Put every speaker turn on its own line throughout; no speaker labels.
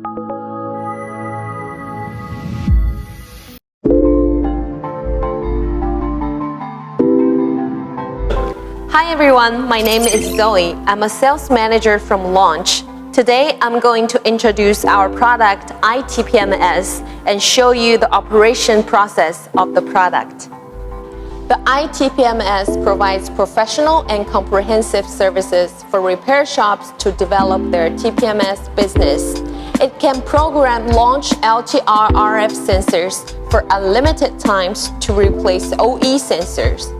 Hi everyone, my name is Zoe. I'm a sales manager from Launch. Today I'm going to introduce our product i-TPMS and show you the operation process of the product. The i-TPMS provides professional and comprehensive services for repair shops to develop their TPMS business. It can program Launch LTR RF sensors for unlimited times to replace OE sensors.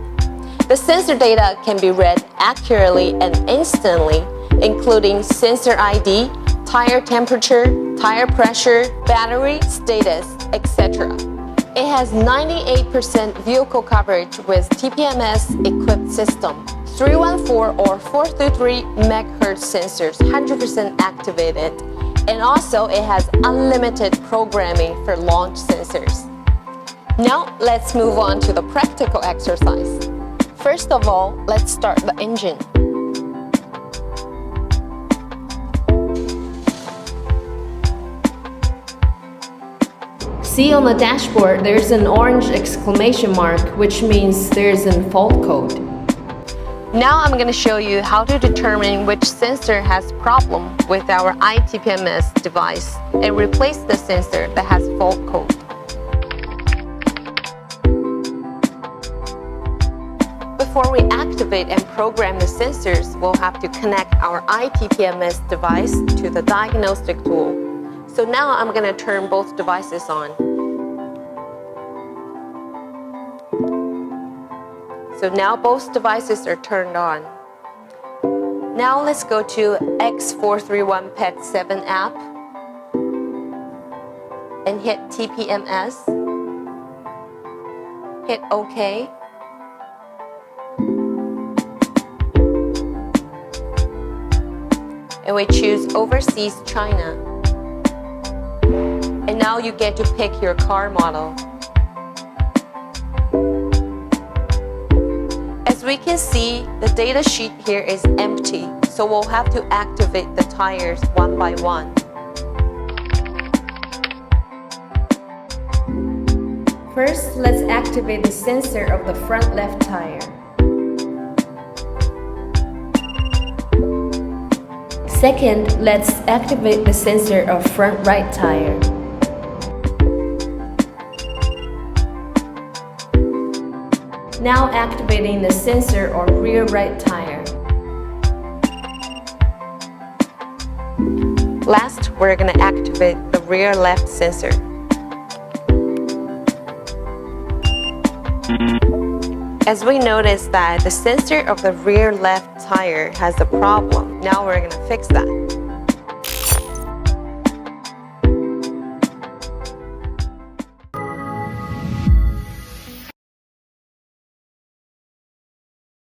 The sensor data can be read accurately and instantly, including sensor ID, tire temperature, tire pressure, battery status, etc. It has 98% vehicle coverage with TPMS-equipped system, 314 or 433 MHz sensors 100% activated, and also it has unlimited programming for launch sensors. Now let's move on to the practical exercise. First of all, let's start the engine. See on the dashboard, there's an orange exclamation mark, which means there's a fault code. Now I'm going to show you how to determine which sensor has problem with our i-TPMS device and replace the sensor that has fault code. Before we activate and program the sensors, we'll have to connect our i-TPMS device to the diagnostic tool. So now I'm going to turn both devices on. So now both devices are turned on. Now let's go to x431shop.eu app and hit TPMS. Hit OK. And we choose Overseas China. And now you get to pick your car model. As we can see, the data sheet here is empty, so we'll have to activate the tires one by one. First, let's activate the sensor of the front left tire. Second, let's activate the sensor of front right tire. Now activating the sensor of rear right tire. Last, we're going to activate the rear left sensor. As we notice that the sensor of the rear left tire has a problem, now we're going to fix that.